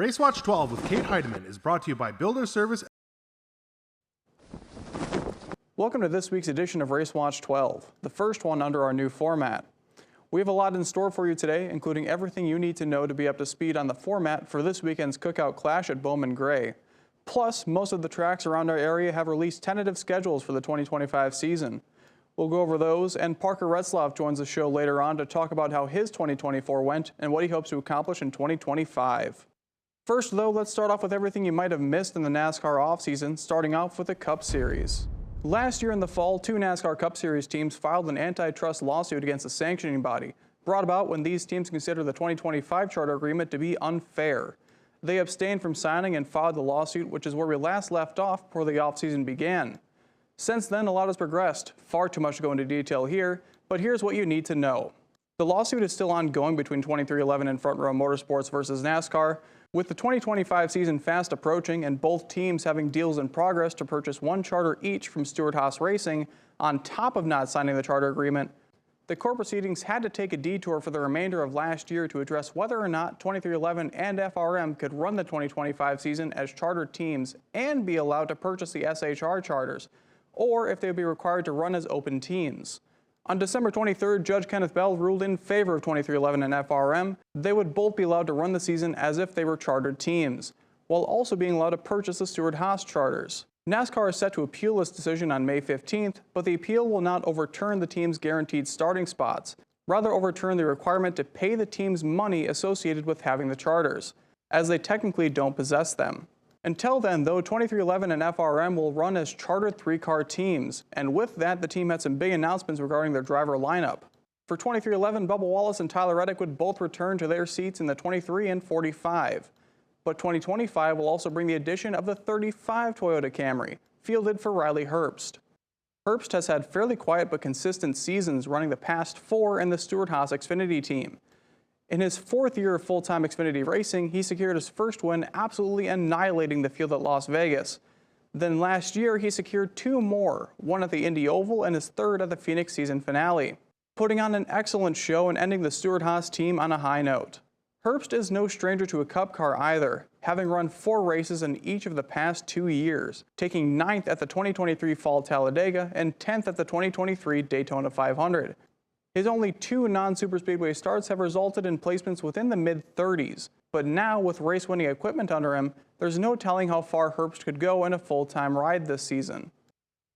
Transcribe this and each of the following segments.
RaceWatch 12 with Cade Heidemann is brought to you by Builder Service. Welcome to this week's edition of RaceWatch 12, the first one under our new format. We have a lot in store for you today, including everything you need to know to be up to speed on the format for this weekend's Cookout Clash at Bowman Gray. Plus, most of the tracks around our area have released tentative schedules for the 2025 season. We'll go over those, and Parker Retzlaff joins the show later on to talk about how his 2024 went and what he hopes to accomplish in 2025. First, though, let's start off with everything you might have missed in the NASCAR offseason, starting off with the Cup Series. Last year in the fall, two NASCAR Cup Series teams filed an antitrust lawsuit against the sanctioning body, brought about when these teams considered the 2025 charter agreement to be unfair. They abstained from signing and filed the lawsuit, which is where we last left off before the offseason began. Since then, a lot has progressed. Far too much to go into detail here, but here's what you need to know. The lawsuit is still ongoing between 23XI and Front Row Motorsports versus NASCAR, with the 2025 season fast approaching and both teams having deals in progress to purchase one charter each from Stewart-Haas Racing on top of not signing the charter agreement. The court proceedings had to take a detour for the remainder of last year to address whether or not 23XI and FRM could run the 2025 season as charter teams and be allowed to purchase the SHR charters, or if they would be required to run as open teams. On December 23rd, Judge Kenneth Bell ruled in favor of 23XI and FRM. They would both be allowed to run the season as if they were chartered teams, while also being allowed to purchase the Stewart-Haas charters. NASCAR is set to appeal this decision on May 15th, but the appeal will not overturn the team's guaranteed starting spots, rather overturn the requirement to pay the teams money associated with having the charters, as they technically don't possess them. Until then, though, 23XI and FRM will run as chartered three-car teams, and with that, the team had some big announcements regarding their driver lineup. For 23XI, Bubba Wallace and Tyler Reddick would both return to their seats in the 23 and 45. But 2025 will also bring the addition of the 35 Toyota Camry, fielded for Riley Herbst. Herbst has had fairly quiet but consistent seasons, running the past 4 in the Stewart-Haas Xfinity team. In his 4th year of full-time Xfinity racing, he secured his first win, absolutely annihilating the field at Las Vegas. Then last year, he secured 2 more, one at the Indy Oval and his 3rd at the Phoenix season finale, putting on an excellent show and ending the Stewart-Haas team on a high note. Herbst is no stranger to a Cup car either, having run 4 races in each of the past 2 years, taking 9th at the 2023 Fall Talladega and 10th at the 2023 Daytona 500. His only 2 non-superspeedway starts have resulted in placements within the mid-30s, but now with race-winning equipment under him, there's no telling how far Herbst could go in a full-time ride this season.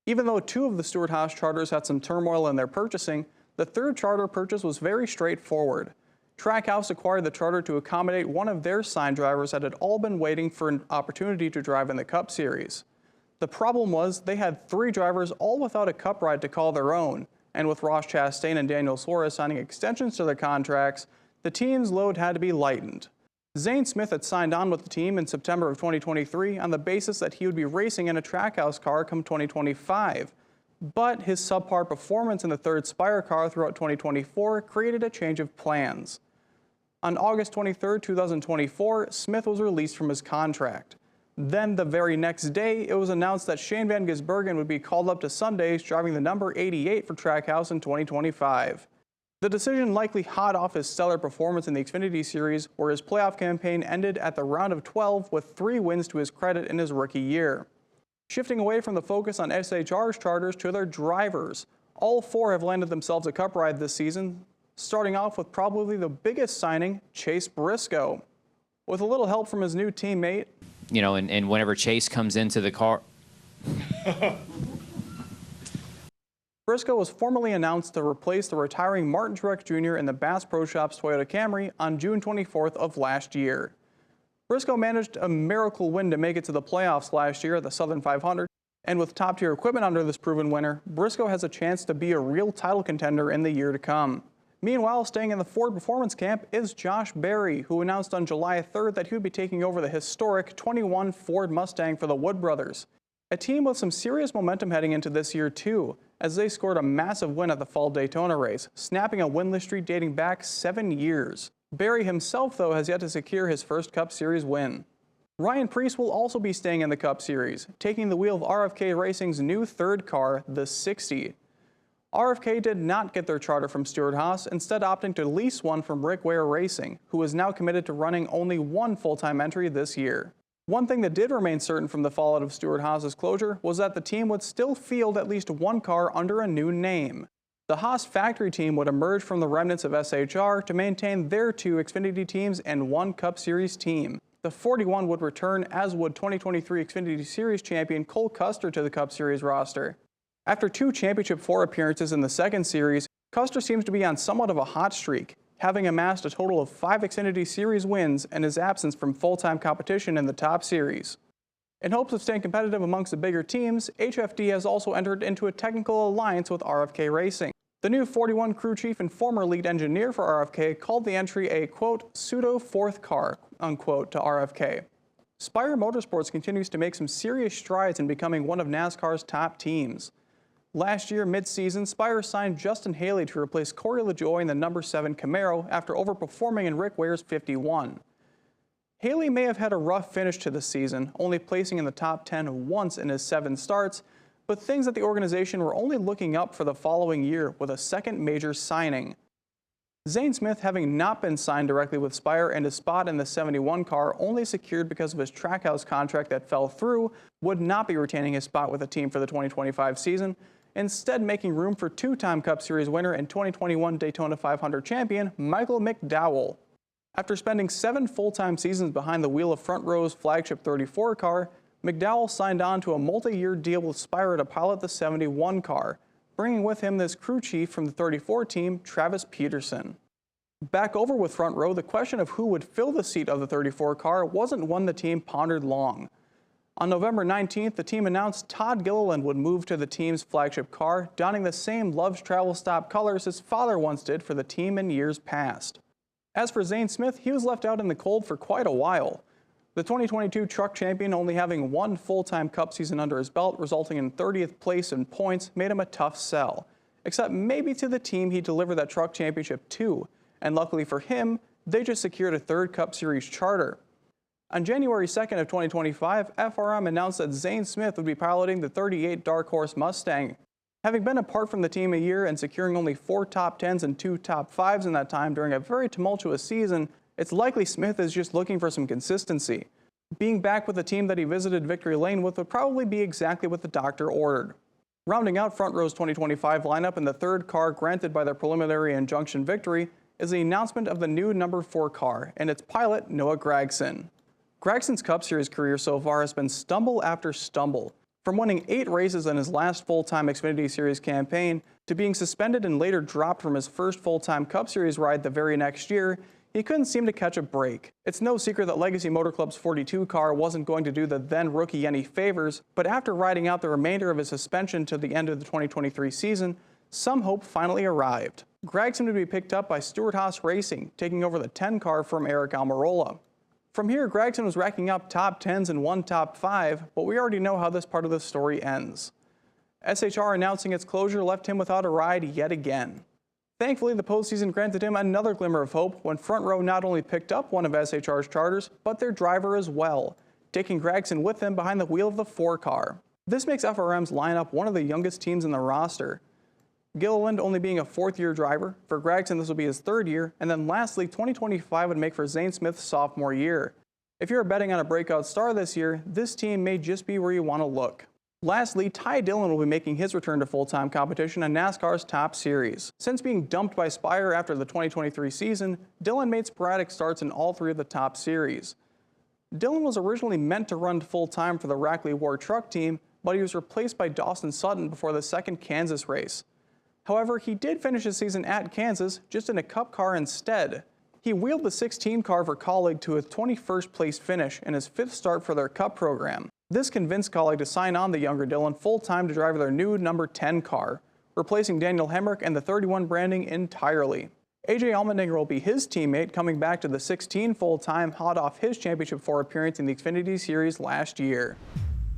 Even though 2 of the Stewart-Haas charters had some turmoil in their purchasing, the 3rd charter purchase was very straightforward. Trackhouse acquired the charter to accommodate one of their signed drivers that had all been waiting for an opportunity to drive in the Cup Series. The problem was they had 3 drivers all without a Cup ride to call their own, and with Ross Chastain and Daniel Suarez signing extensions to their contracts, the team's load had to be lightened. Zane Smith had signed on with the team in September of 2023 on the basis that he would be racing in a Trackhouse car come 2025. But his subpar performance in the 3rd Spire car throughout 2024 created a change of plans. On August 23, 2024, Smith was released from his contract. Then the very next day, it was announced that Shane Van Gisbergen would be called up to Sundays driving the number 88 for Trackhouse in 2025. The decision likely hot off his stellar performance in the Xfinity Series, where his playoff campaign ended at the round of 12 with 3 wins to his credit in his rookie year. Shifting away from the focus on SHR's charters to their drivers, all 4 have landed themselves a Cup ride this season, starting off with probably the biggest signing, Chase Briscoe. With a little help from his new teammate, and whenever Chase comes into the car. Briscoe was formally announced to replace the retiring Martin Truex Jr. in the Bass Pro Shops Toyota Camry on June 24th of last year. Briscoe managed a miracle win to make it to the playoffs last year at the Southern 500, and with top-tier equipment under this proven winner, Briscoe has a chance to be a real title contender in the year to come. Meanwhile, staying in the Ford Performance camp is Josh Berry, who announced on July 3rd that he would be taking over the historic 21 Ford Mustang for the Wood brothers, a team with some serious momentum heading into this year too, as they scored a massive win at the Fall Daytona race, snapping a winless streak dating back 7 years. Berry himself, though, has yet to secure his first Cup Series win. Ryan Preece will also be staying in the Cup Series, taking the wheel of RFK Racing's new 3rd car, the 60. RFK did not get their charter from Stewart-Haas, instead opting to lease one from Rick Ware Racing, who is now committed to running only one full-time entry this year. One thing that did remain certain from the fallout of Stewart-Haas's closure was that the team would still field at least one car under a new name. The Haas factory team would emerge from the remnants of SHR to maintain their 2 Xfinity teams and 1 Cup Series team. The 41 would return, as would 2023 Xfinity Series champion Cole Custer to the Cup Series roster. After 2 Championship 4 appearances in the second series, Custer seems to be on somewhat of a hot streak, having amassed a total of 5 Xfinity Series wins and his absence from full-time competition in the top series. In hopes of staying competitive amongst the bigger teams, HFD has also entered into a technical alliance with RFK Racing. The new 41 crew chief and former lead engineer for RFK called the entry a, quote, pseudo-4th car, unquote, to RFK. Spire Motorsports continues to make some serious strides in becoming one of NASCAR's top teams. Last year, mid-season, Spire signed Justin Haley to replace Corey LaJoie in the number 7 Camaro after overperforming in Rick Ware's 51. Haley may have had a rough finish to the season, only placing in the top 10 once in his 7 starts, but things that the organization were only looking up for the following year with a second major signing. Zane Smith, having not been signed directly with Spire and his spot in the 71 car only secured because of his Trackhouse contract that fell through, would not be retaining his spot with the team for the 2025 season, instead making room for 2-time Cup Series winner and 2021 Daytona 500 champion Michael McDowell. After spending 7 full-time seasons behind the wheel of Front Row's flagship 34 car, McDowell signed on to a multi-year deal with Spire to pilot the 71 car, bringing with him this crew chief from the 34 team, Travis Peterson. Back over with Front Row, the question of who would fill the seat of the 34 car wasn't one the team pondered long. On November 19th, the team announced Todd Gilliland would move to the team's flagship car, donning the same Love's Travel Stop colors his father once did for the team in years past. As for Zane Smith, he was left out in the cold for quite a while. The 2022 truck champion, only having 1 full-time Cup season under his belt, resulting in 30th place in points, made him a tough sell. Except maybe to the team he delivered that truck championship to, and luckily for him, they just secured a 3rd Cup Series charter. On January 2nd of 2025, FRM announced that Zane Smith would be piloting the 38 Dark Horse Mustang. Having been apart from the team a year and securing only 4 top 10s and 2 top 5s in that time during a very tumultuous season, it's likely Smith is just looking for some consistency. Being back with the team that he visited Victory Lane with would probably be exactly what the doctor ordered. Rounding out Front Row's 2025 lineup in the 3rd car granted by their preliminary injunction victory is the announcement of the new number 4 car and its pilot, Noah Gragson. Gragson's Cup Series career so far has been stumble after stumble. From winning 8 races in his last full-time Xfinity Series campaign to being suspended and later dropped from his first full-time Cup Series ride the very next year, he couldn't seem to catch a break. It's no secret that Legacy Motor Club's 42 car wasn't going to do the then rookie any favors, but after riding out the remainder of his suspension to the end of the 2023 season, some hope finally arrived. Gragson would be picked up by Stewart-Haas Racing, taking over the 10 car from Eric Almirola. From here, Gragson was racking up top 10s and 1 top 5, but we already know how this part of the story ends. SHR announcing its closure left him without a ride yet again. Thankfully, the postseason granted him another glimmer of hope when Front Row not only picked up one of SHR's charters, but their driver as well, taking Gragson with them behind the wheel of the 4 car. This makes FRM's lineup one of the youngest teams in the roster. Gilliland only being a 4th-year driver. For Gragson, this will be his 3rd year. And then lastly, 2025 would make for Zane Smith's sophomore year. If you're betting on a breakout star this year, this team may just be where you want to look. Lastly, Ty Dillon will be making his return to full-time competition in NASCAR's top series. Since being dumped by Spire after the 2023 season, Dillon made sporadic starts in all 3 of the top series. Dillon was originally meant to run full-time for the Rackley War truck team, but he was replaced by Dawson Sutton before the 2nd Kansas race. However, he did finish his season at Kansas, just in a Cup car instead. He wheeled the 16 car for Colleague to a 21st place finish in his 5th start for their Cup program. This convinced Colleague to sign on the younger Dillon full-time to drive their new number 10 car, replacing Daniel Hemrick and the 31 branding entirely. AJ Allmendinger will be his teammate, coming back to the 16 full-time, hot off his Championship 4 appearance in the Xfinity Series last year.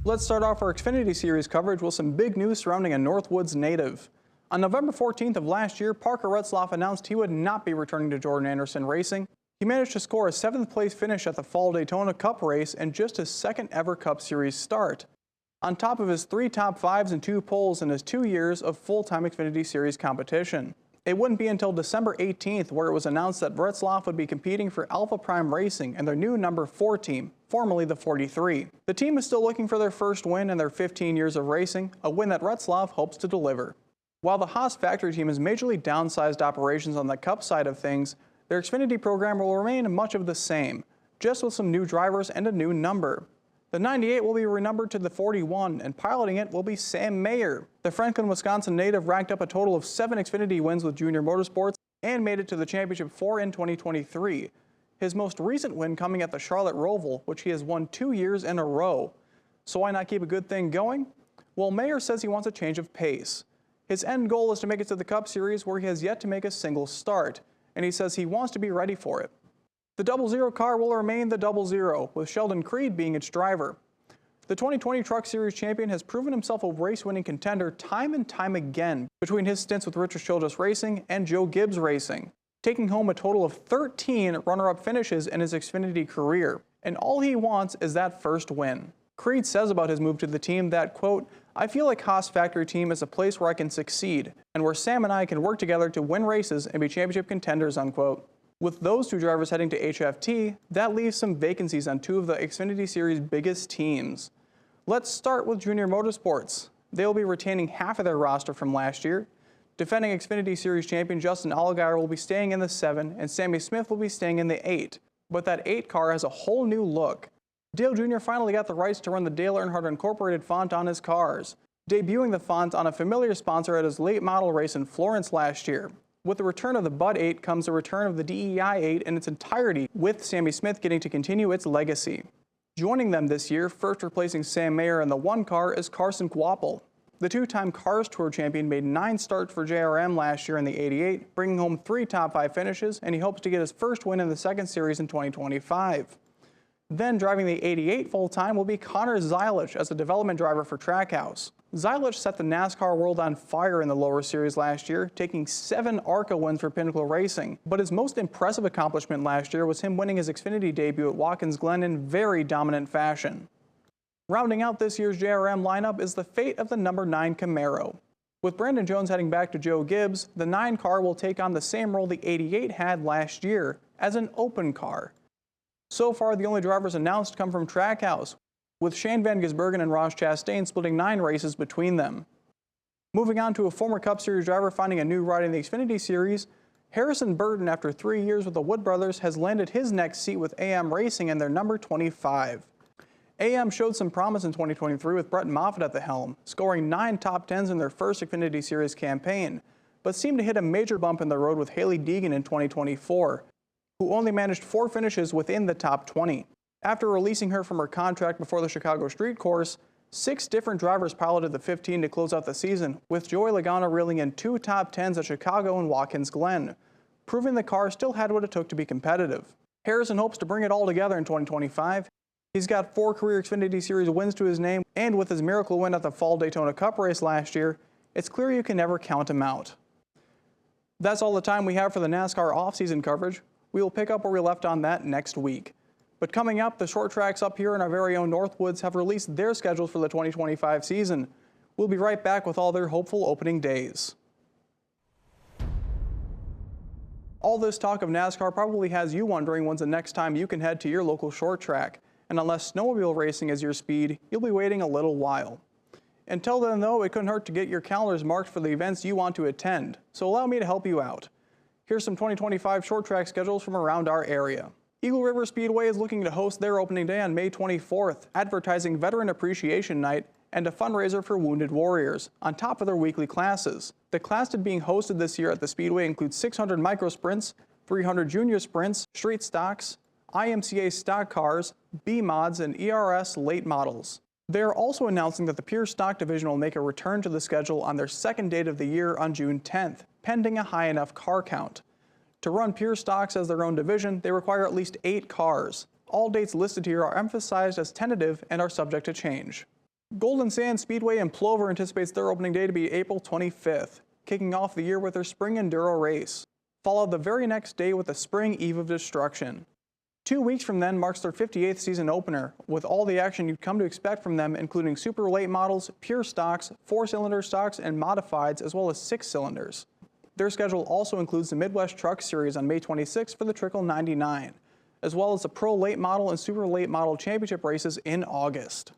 Let's start off our Xfinity Series coverage with some big news surrounding a Northwoods native. On November 14th of last year, Parker Retzlaff announced he would not be returning to Jordan Anderson Racing. He managed to score a 7th place finish at the Fall Daytona Cup race and just his 2nd ever Cup Series start. on top of his 3 top 5s and 2 poles in his 2 years of full-time Xfinity Series competition. It wouldn't be until December 18th where it was announced that Retzlaff would be competing for Alpha Prime Racing and their new number 4 team, formerly the 43. The team is still looking for their first win in their 15 years of racing, a win that Retzlaff hopes to deliver. While the Haas factory team has majorly downsized operations on the Cup side of things, their Xfinity program will remain much of the same, just with some new drivers and a new number. The 98 will be renumbered to the 41, and piloting it will be Sam Mayer. The Franklin, Wisconsin native racked up a total of 7 Xfinity wins with Junior Motorsports and made it to the championship 4 in 2023. His most recent win coming at the Charlotte Roval, which he has won 2 years in a row. So why not keep a good thing going? Well, Mayer says he wants a change of pace. His end goal is to make it to the Cup Series, where he has yet to make a single start, and he says he wants to be ready for it. The 00 car will remain the 00, with Sheldon Creed being its driver. The 2020 Truck Series champion has proven himself a race-winning contender time and time again between his stints with Richard Childress Racing and Joe Gibbs Racing, taking home a total of 13 runner-up finishes in his Xfinity career, and all he wants is that first win. Creed says about his move to the team that, quote, "I feel like Haas Factory Team is a place where I can succeed, and where Sam and I can work together to win races and be championship contenders," unquote. With those 2 drivers heading to HFT, that leaves some vacancies on 2 of the Xfinity Series' biggest teams. Let's start with Junior Motorsports. They will be retaining half of their roster from last year. Defending Xfinity Series champion Justin Allgaier will be staying in the 7, and Sammy Smith will be staying in the 8. But that 8 car has a whole new look. Dale Jr. finally got the rights to run the Dale Earnhardt Incorporated font on his cars, debuting the font on a familiar sponsor at his late model race in Florence last year. With the return of the Bud 8 comes the return of the DEI 8 in its entirety, with Sammy Smith getting to continue its legacy. Joining them this year, first replacing Sam Mayer in the 1 car, is Carson Guapel. The 2-time Cars Tour champion made 9 starts for JRM last year in the 88, bringing home 3 top 5 finishes, and he hopes to get his first win in the 2nd series in 2025. Then driving the 88 full-time will be Connor Zeilich as a development driver for Trackhouse. Zeilich set the NASCAR world on fire in the lower series last year, taking 7 ARCA wins for Pinnacle Racing. But his most impressive accomplishment last year was him winning his Xfinity debut at Watkins Glen in very dominant fashion. Rounding out this year's JRM lineup is the fate of the number 9 Camaro. With Brandon Jones heading back to Joe Gibbs, the 9 car will take on the same role the 88 had last year, as an open car. So far, the only drivers announced come from Trackhouse, with Shane Van Gisbergen and Ross Chastain splitting 9 races between them. Moving on to a former Cup Series driver finding a new ride in the Xfinity Series, Harrison Burton, after 3 years with the Wood Brothers, has landed his next seat with AM Racing in their number 25. AM showed some promise in 2023 with Brett Moffitt at the helm, scoring 9 top 10s in their first Xfinity Series campaign, but seemed to hit a major bump in the road with Haley Deegan in 2024. Who only managed 4 finishes within the top 20. After releasing her from her contract before the Chicago Street Course, 6 different drivers piloted the 15 to close out the season, with Joey Logano reeling in 2 top 10s at Chicago and Watkins Glen, proving the car still had what it took to be competitive. Harrison hopes to bring it all together in 2025. He's got 4 career Xfinity Series wins to his name, and with his miracle win at the Fall Daytona Cup race last year, it's clear you can never count him out. That's all the time we have for the NASCAR off-season coverage. We will pick up where we left on that next week. But coming up, the short tracks up here in our very own Northwoods have released their schedules for the 2025 season. We'll be right back with all their hopeful opening days. All this talk of NASCAR probably has you wondering when's the next time you can head to your local short track. And unless snowmobile racing is your speed, you'll be waiting a little while. Until then, though, it couldn't hurt to get your calendars marked for the events you want to attend. So allow me to help you out. Here's some 2025 short track schedules from around our area. Eagle River Speedway is looking to host their opening day on May 24th, advertising Veteran Appreciation Night and a fundraiser for Wounded Warriors, on top of their weekly classes. The class being hosted this year at the Speedway includes 600 micro sprints, 300 junior sprints, street stocks, IMCA stock cars, B mods, and ERS late models. They are also announcing that the Pure Stock Division will make a return to the schedule on their second date of the year on June 10th, pending a high enough car count. To run Pure Stocks as their own division, they require at least 8 cars. All dates listed here are emphasized as tentative and are subject to change. Golden Sand Speedway in Plover anticipates their opening day to be April 25th, kicking off the year with their Spring Enduro race, followed the very next day with the Spring Eve of Destruction. 2 weeks from then marks their 58th season opener, with all the action you've come to expect from them, including super late models, pure stocks, 4-cylinder stocks, and modifieds, as well as 6 cylinders. Their schedule also includes the Midwest Truck Series on May 26 for the Trickle 99, as well as the Pro Late Model and Super Late Model Championship races in August.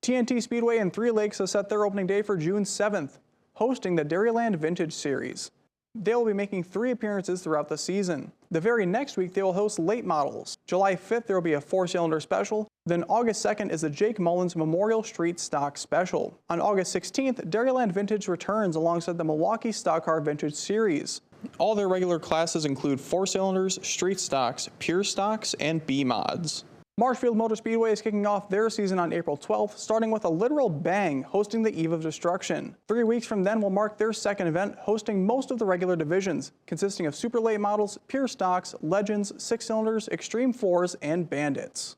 TNT Speedway in Three Lakes has set their opening day for June 7th, hosting the Dairyland Vintage Series. They will be making 3 appearances throughout the season. The very next week, they will host late models. July 5th, there will be a 4-cylinder special. Then August 2nd is the Jake Mullins Memorial Street Stock Special. On August 16th, Dairyland Vintage returns alongside the Milwaukee Stock Car Vintage Series. All their regular classes include 4-cylinders, street stocks, pure stocks, and B mods. Marshfield Motor Speedway is kicking off their season on April 12th, starting with a literal bang, hosting the Eve of Destruction. 3 weeks from then will mark their second event, hosting most of the regular divisions, consisting of super late models, pure stocks, legends, 6-cylinders, extreme 4s, and bandits.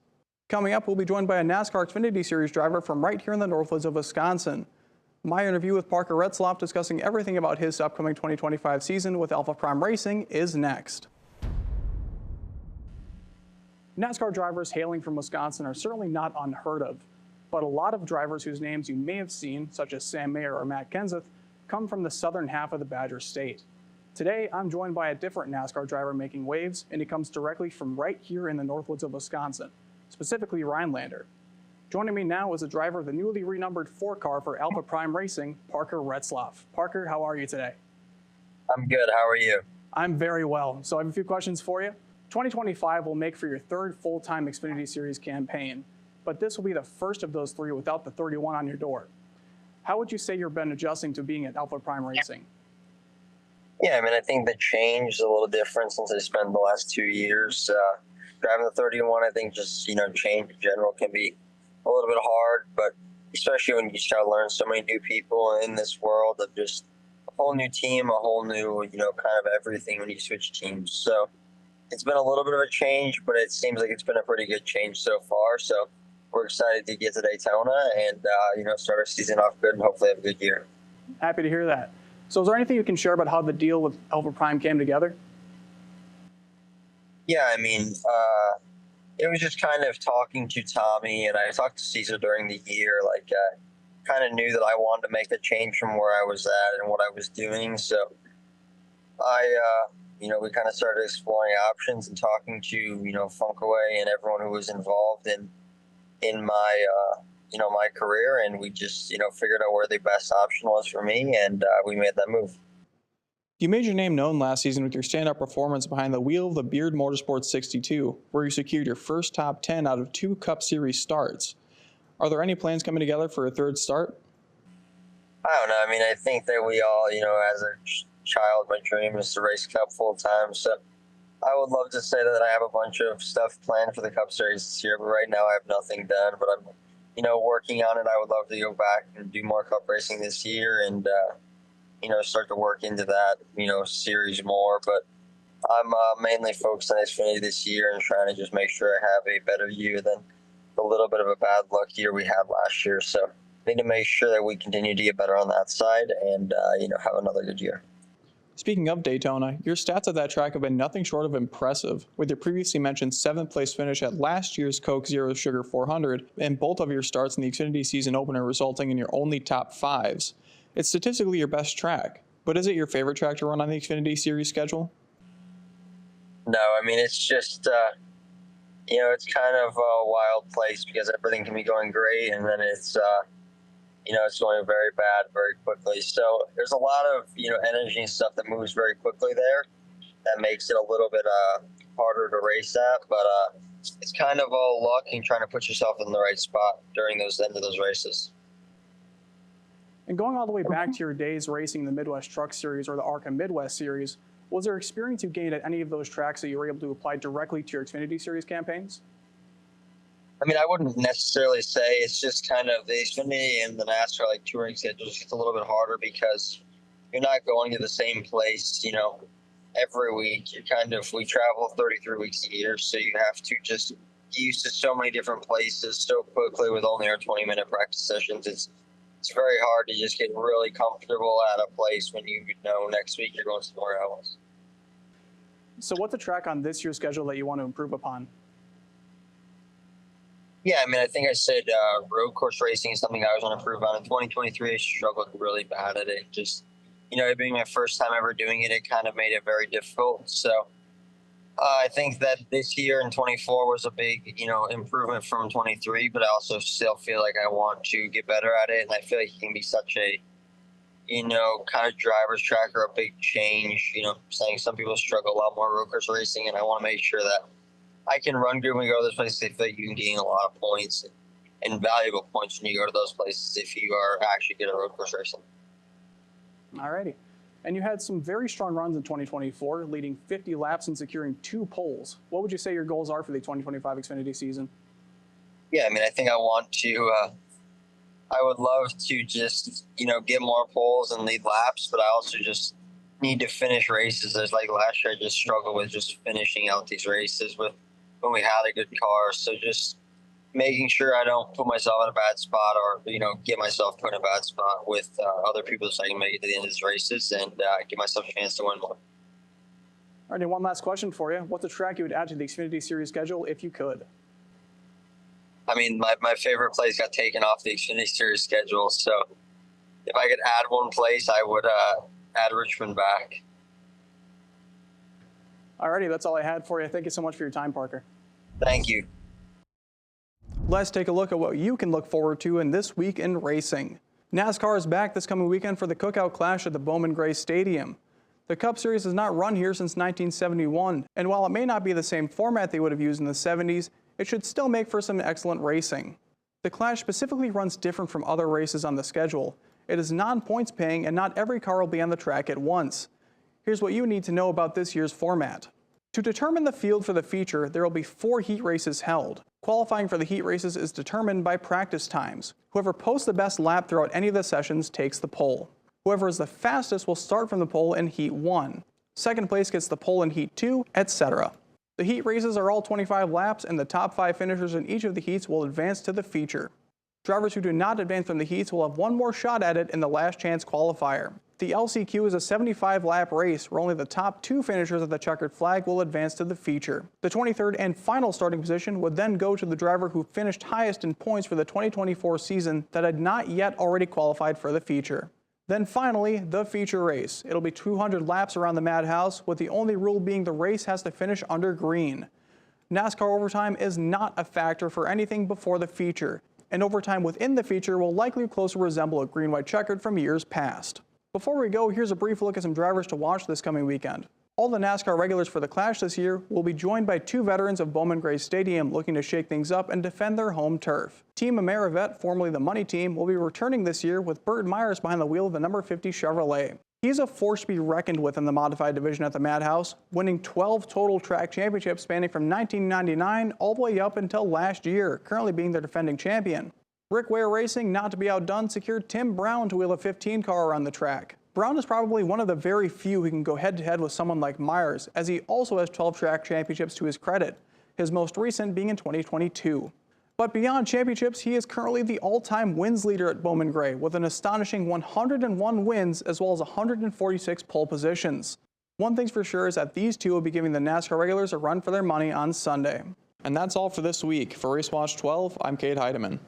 Coming up, we'll be joined by a NASCAR Xfinity Series driver from right here in the Northwoods of Wisconsin. My interview with Parker Retzlaff discussing everything about his upcoming 2025 season with Alpha Prime Racing is next. NASCAR drivers hailing from Wisconsin are certainly not unheard of, but a lot of drivers whose names you may have seen, such as Sam Mayer or Matt Kenseth, come from the southern half of the Badger State. Today, I'm joined by a different NASCAR driver making waves, and he comes directly from right here in the Northwoods of Wisconsin, specifically Rhinelander. Joining me now is a driver of the newly renumbered 4-car for Alpha Prime Racing, Parker Retzlaff. Parker, how are you today? I'm good. How are you? I'm very well. So I have a few questions for you. 2025 will make for your 3rd full-time Xfinity Series campaign, but this will be the first of those 3 without the 31 on your door. How would you say you've been adjusting to being at Alpha Prime Racing? Yeah, I mean, I think the change is a little different since I spent the last 2 years. Driving the 31, I think just, change in general can be a little bit hard, but especially when you start to learn so many new people in this world of just a whole new team, a whole new, kind of everything when you switch teams. So it's been a little bit of a change, but it seems like it's been a pretty good change so far. So we're excited to get to Daytona and, start our season off good and hopefully have a good year. Happy to hear that. So is there anything you can share about how the deal with Alpha Prime came together? Yeah, I mean, it was just kind of talking to Tommy, and I talked to Caesar during the year, kind of knew that I wanted to make a change from where I was at and what I was doing. So we kind of started exploring options and talking to, Funkaway and everyone who was involved in my, my career. And we just, figured out where the best option was for me. And we made that move. You made your name known last season with your standout performance behind the wheel of the Beard Motorsports 62, where you secured your first top 10 out of 2 Cup Series starts. Are there any plans coming together for a 3rd start? I don't know. I mean, I think that we all, as a child, my dream is to race Cup full time. So I would love to say that I have a bunch of stuff planned for the Cup Series this year, but right now I have nothing done. But I'm, working on it. I would love to go back and do more Cup racing this year and, start to work into that, series more. But I'm mainly focused on Xfinity this year and trying to just make sure I have a better year than the little bit of a bad luck year we had last year. So I need to make sure that we continue to get better on that side and, have another good year. Speaking of Daytona, your stats at that track have been nothing short of impressive, with your previously mentioned 7th place finish at last year's Coke Zero Sugar 400 and both of your starts in the Xfinity season opener resulting in your only top 5s. It's statistically your best track, but is it your favorite track to run on the Xfinity Series schedule? No, I mean, it's just, it's kind of a wild place because everything can be going great and then it's, it's going very bad very quickly. So there's a lot of, energy and stuff that moves very quickly there. That makes it a little bit harder to race at, but it's kind of all luck and trying to put yourself in the right spot during those end of those races. And going all the way back to your days racing the Midwest Truck Series or the ARCA Midwest Series, was there experience you gained at any of those tracks that you were able to apply directly to your Xfinity Series campaigns? I mean, I wouldn't necessarily say. It's just kind of the Xfinity and the NASCAR touring schedules gets a little bit harder because you're not going to the same place, every week. We travel 33 weeks a year, so you have to just get used to so many different places so quickly with only our 20-minute practice sessions. It's very hard to just get really comfortable at a place when you know next week you're going somewhere else. So what's a track on this year's schedule that you want to improve upon? Yeah, I mean, I think I said road course racing is something I was going to improve on. In 2023, I struggled really bad at it. Just, it being my first time ever doing it, it kind of made it very difficult. So I think that this year in 24 was a big, improvement from 23, but I also still feel like I want to get better at it. And I feel like it can be such a, kind of driver's track or a big change, saying some people struggle a lot more road course racing. And I want to make sure that I can run good when we go to those places. I feel like you can gain a lot of points and valuable points when you go to those places if you are actually good at road course racing. Alrighty. And you had some very strong runs in 2024, leading 50 laps and securing 2 poles. What would you say your goals are for the 2025 Xfinity season? Yeah, I mean, I think I want to, I would love to just, get more poles and lead laps, but I also just need to finish races. As like last year, I just struggled with just finishing out these races when we had a good car. So just making sure I don't put myself in a bad spot or, get myself put in a bad spot with other people so I can make it to the end of these races and give myself a chance to win more. All right, and one last question for you. What's a track you would add to the Xfinity Series schedule if you could? I mean, my favorite place got taken off the Xfinity Series schedule. So if I could add one place, I would add Richmond back. All righty, that's all I had for you. Thank you so much for your time, Parker. Thank you. Let's take a look at what you can look forward to in this week in racing. NASCAR is back this coming weekend for the Cookout Clash at the Bowman Gray Stadium. The Cup Series has not run here since 1971, and while it may not be the same format they would have used in the 70s, it should still make for some excellent racing. The Clash specifically runs different from other races on the schedule. It is non-points paying, and not every car will be on the track at once. Here's what you need to know about this year's format. To determine the field for the feature, there will be 4 heat races held. Qualifying for the heat races is determined by practice times. Whoever posts the best lap throughout any of the sessions takes the pole. Whoever is the fastest will start from the pole in Heat 1. Second place gets the pole in Heat 2, etc. The heat races are all 25 laps, and the top 5 finishers in each of the heats will advance to the feature. Drivers who do not advance from the heats will have one more shot at it in the last chance qualifier. The LCQ is a 75-lap race where only the top 2 finishers of the checkered flag will advance to the feature. The 23rd and final starting position would then go to the driver who finished highest in points for the 2024 season that had not yet already qualified for the feature. Then finally, the feature race. It'll be 200 laps around the Madhouse, with the only rule being the race has to finish under green. NASCAR overtime is not a factor for anything before the feature, and overtime within the feature will likely closely resemble a green-white checkered from years past. Before we go, here's a brief look at some drivers to watch this coming weekend. All the NASCAR regulars for the Clash this year will be joined by 2 veterans of Bowman Gray Stadium looking to shake things up and defend their home turf. Team Amerivet, formerly the Money Team, will be returning this year with Burt Myers behind the wheel of the number 50 Chevrolet. He's a force to be reckoned with in the modified division at the Madhouse, winning 12 total track championships spanning from 1999 all the way up until last year, currently being their defending champion. Rick Ware Racing, not to be outdone, secured Tim Brown to wheel a 15 car around the track. Brown is probably one of the very few who can go head-to-head with someone like Myers, as he also has 12 track championships to his credit, his most recent being in 2022. But beyond championships, he is currently the all-time wins leader at Bowman Gray, with an astonishing 101 wins as well as 146 pole positions. One thing's for sure is that these 2 will be giving the NASCAR regulars a run for their money on Sunday. And that's all for this week. For RaceWatch 12, I'm Cade Heidemann.